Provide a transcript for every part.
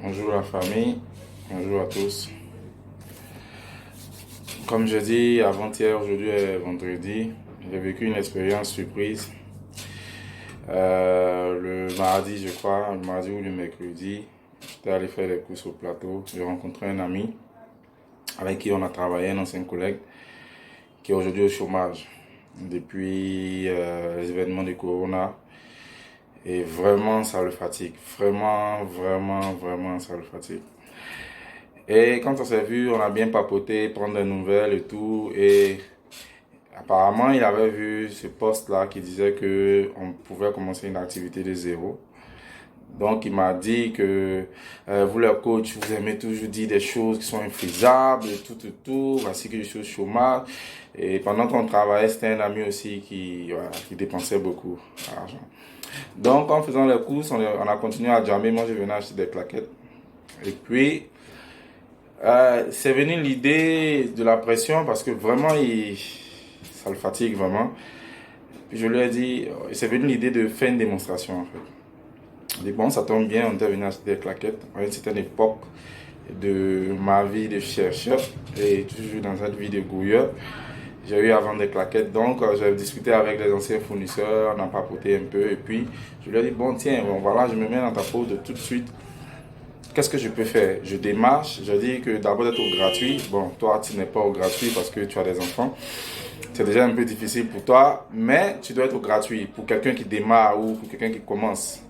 Bonjour la famille, bonjour à tous. Comme je dis, avant-hier, aujourd'hui est vendredi, j'ai vécu une expérience surprise. Le mardi, je crois, le mardi ou le mercredi, j'étais allé faire des courses au plateau. J'ai rencontré un ami avec qui on a travaillé, un ancien collègue, qui est aujourd'hui au chômage depuis les événements du Corona. Et vraiment, ça le fatigue. Vraiment, ça le fatigue. Et quand on s'est vu, on a bien papoté, prendre des nouvelles et tout. Et apparemment, il avait vu ce post-là qui disait que on pouvait commencer une activité de zéro. Donc, il m'a dit que vous, le coach, vous aimez toujours dire des choses qui sont infaisables, tout. Voici que je suis au chômage. Et pendant qu'on travaillait, c'était un ami aussi qui dépensait beaucoup d'argent. Donc, en faisant les courses, on a continué à jammer. Moi, je venais acheter des claquettes. Et puis, c'est venu l'idée de la pression parce que vraiment, ça le fatigue vraiment. Puis je lui ai dit, c'est venu l'idée de faire une démonstration en fait. Je dis, bon, ça tombe bien, on était venu acheter des claquettes à une certaine époque de ma vie de chercheur et toujours dans cette vie de gouilleur. J'ai eu à vendre des claquettes, donc j'ai discuté avec les anciens fournisseurs, on a papoté un peu et puis je lui ai dit, bon, tiens, bon, voilà, je me mets dans ta peau de tout de suite. Qu'est-ce que je peux faire? Je démarche, je dis que d'abord d'être au gratuit. Bon, toi, tu n'es pas au gratuit parce que tu as des enfants. C'est déjà un peu difficile pour toi, mais tu dois être au gratuit pour quelqu'un qui démarre ou pour quelqu'un qui commence.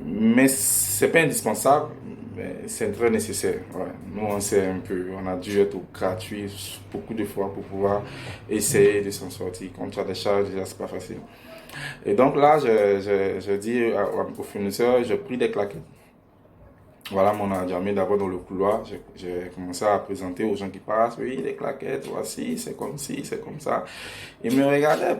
Mais c'est pas indispensable, mais c'est très nécessaire. Ouais. Nous, on sait un peu, on a dû être au gratuit beaucoup de fois pour pouvoir essayer de s'en sortir. Quand tu as des charges, déjà, c'est pas facile. Et donc là, je dis au fournisseur, j'ai pris des claquettes. Voilà, mon ami d'abord dans le couloir, j'ai commencé à présenter aux gens qui passent, oui, les claquettes, voici, c'est comme ci, c'est comme ça. Ils me regardaient,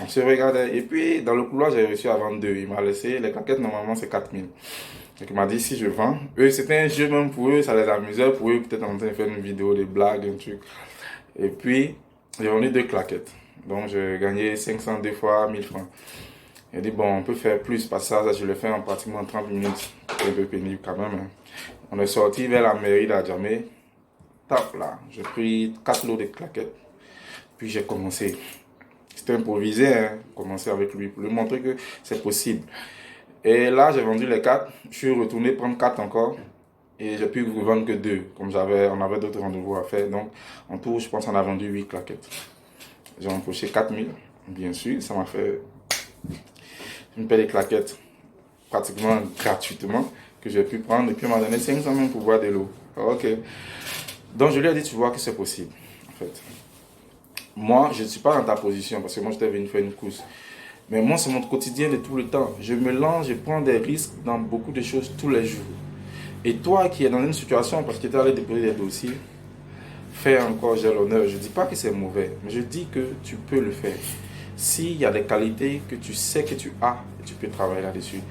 on se regardait. Et puis, dans le couloir, j'ai réussi à vendre deux. Il m'a laissé, les claquettes, normalement, c'est 4 000. Donc, il m'a dit, si je vends, eux, c'était un jeu même pour eux, ça les amusait, pour eux, peut-être en train de faire une vidéo, des blagues, un truc. Et puis, j'ai vendu deux claquettes. Donc, j'ai gagné 500 deux fois 1000 francs. Il a dit, bon, on peut faire plus, parce que ça, je le fais en pratiquement 30 minutes. C'est un peu pénible quand même. Hein. On est sorti vers la mairie d'Adjamé. Top là, j'ai pris 4 lots de claquettes. Puis j'ai commencé. C'était improvisé, hein. Commencer avec lui pour lui montrer que c'est possible. Et là, j'ai vendu les 4. Je suis retourné prendre 4 encore. Et j'ai pu vous vendre que 2. Comme on avait d'autres rendez-vous à faire. Donc, en tout, je pense qu'on a vendu 8 claquettes. J'ai empoché 4 000. Bien sûr, ça m'a fait une paire de claquettes pratiquement gratuitement que j'ai pu prendre et puis on m'a donné 500 même pour boire de l'eau. Ok. Donc je lui ai dit, tu vois que c'est possible en fait. Moi, je ne suis pas dans ta position parce que moi j'étais venu faire une course. Mais moi, c'est mon quotidien de tout le temps. Je me lance, je prends des risques dans beaucoup de choses tous les jours. Et toi qui es dans une situation parce que tu es allé déposer des dossiers, fais encore, j'ai l'honneur. Je ne dis pas que c'est mauvais, mais je dis que tu peux le faire. S'il y a des qualités que tu sais que tu as, tu peux travailler là-dessus.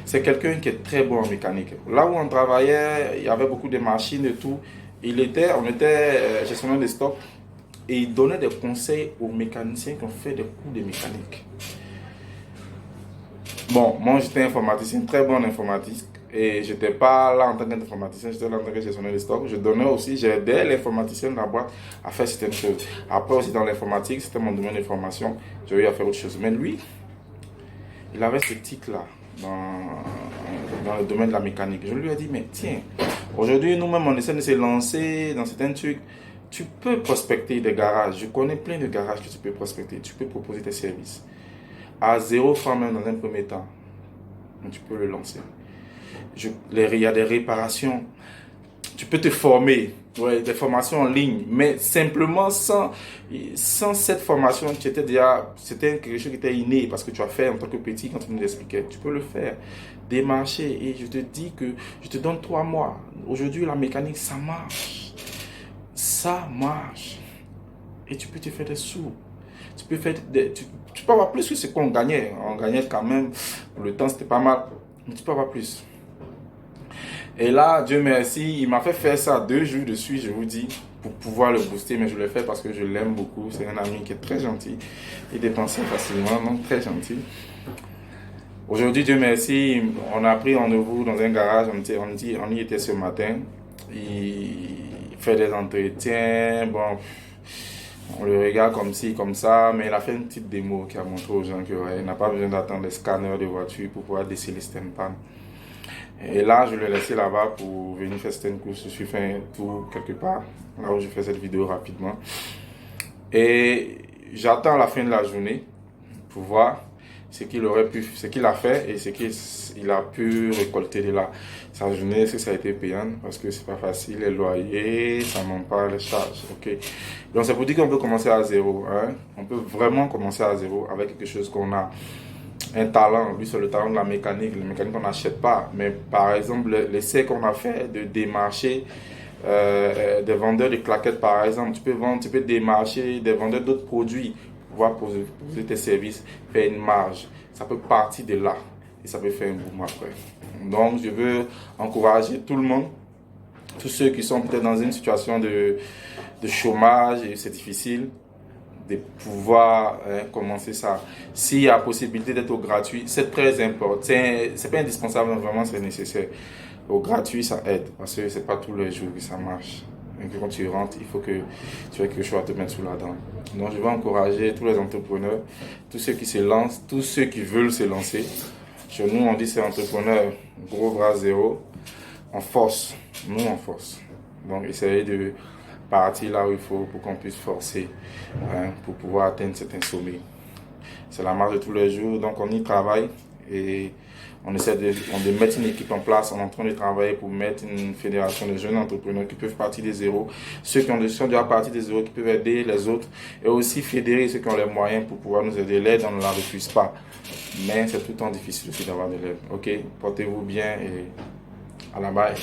C'est quelqu'un qui est très bon en mécanique. Là où on travaillait, il y avait beaucoup de machines et tout. On était gestionnaire de stock et il donnait des conseils aux mécaniciens qui ont fait des cours de mécanique. Bon, moi j'étais informaticien, très bon informatique. Et je n'étais pas là en tant qu'informaticien, j'étais là en tant que gestionnaire de stock. Je donnais aussi, j'aidais l'informaticien de la boîte à faire certaines choses. Après aussi dans l'informatique, c'était mon domaine de formation, j'ai eu à faire autre chose. Mais lui, il avait ce tic-là dans le domaine de la mécanique. Je lui ai dit, mais tiens, aujourd'hui nous-mêmes on essaie de se lancer dans certains trucs. Tu peux prospecter des garages. Je connais plein de garages que tu peux prospecter. Tu peux proposer tes services. À 0 francs même dans un premier temps. Mais tu peux le lancer. Il y a des réparations. Tu peux te former. Ouais, des formations en ligne. Mais simplement sans cette formation, c'était quelque chose qui était inné parce que tu as fait en tant que petit quand tu nous l'expliquais. Tu peux le faire. Démarcher. Et je te dis que je te donne 3 mois. Aujourd'hui, la mécanique, ça marche. Ça marche. Et tu peux te faire des sous. Tu peux faire tu peux avoir plus que ce qu'on gagnait. On gagnait quand même. Pour le temps, c'était pas mal. Mais tu peux avoir plus. Et là, Dieu merci, il m'a fait faire ça 2 jours de suite, je vous dis, pour pouvoir le booster. Mais je le fais parce que je l'aime beaucoup. C'est un ami qui est très gentil. Il dépense facilement, donc très gentil. Aujourd'hui, Dieu merci, on a pris rendez-vous dans un garage, on y était ce matin. Il fait des entretiens, bon, on le regarde comme ci, comme ça, mais il a fait une petite démo qui a montré aux gens que ouais, il n'a pas besoin d'attendre des scanners de voiture pour pouvoir déceler certaines pannes. Et là, je l'ai laissé là-bas pour venir faire certaines courses. Je suis fait un tour quelque part, là où je fais cette vidéo rapidement. Et j'attends la fin de la journée pour voir ce qu'il a fait et ce qu'il a pu récolter de là. Sa journée, est-ce que ça a été payant? Parce que c'est pas facile, les loyers, ça monte pas, les charges, ok. Donc c'est pour dire qu'on peut commencer à zéro, hein. On peut vraiment commencer à zéro avec quelque chose qu'on a. Un talent, lui c'est le talent de la mécanique on n'achète pas, mais par exemple l'essai qu'on a fait de démarcher des vendeurs de claquettes par exemple, tu peux démarcher des vendeurs d'autres produits, pouvoir poser tes services, faire une marge, ça peut partir de là et ça peut faire un boom après. Donc je veux encourager tout le monde, tous ceux qui sont peut-être dans une situation de chômage et c'est difficile, de pouvoir commencer ça. S'il y a possibilité d'être au gratuit, c'est très important. C'est pas indispensable, mais vraiment c'est nécessaire. Au gratuit, ça aide parce que c'est pas tous les jours que ça marche. Et que quand tu rentres, il faut que tu aies quelque chose à te mettre sous la dent. Donc, je vais encourager tous les entrepreneurs, tous ceux qui se lancent, tous ceux qui veulent se lancer. Chez nous, on dit c'est entrepreneur, gros bras zéro, en force. Nous, en force. Donc, essayez de partir là où il faut pour qu'on puisse forcer pour pouvoir atteindre certains sommets. C'est la marche de tous les jours, donc on y travaille et on essaie de mettre une équipe en place. On est en train de travailler pour mettre une fédération de jeunes entrepreneurs qui peuvent partir des zéros, ceux qui sont déjà partis des zéros qui peuvent aider les autres et aussi fédérer ceux qui ont les moyens pour pouvoir nous aider. L'aide, on ne la refuse pas, mais c'est tout le temps difficile aussi d'avoir de l'aide. Ok, portez-vous bien et à la bye.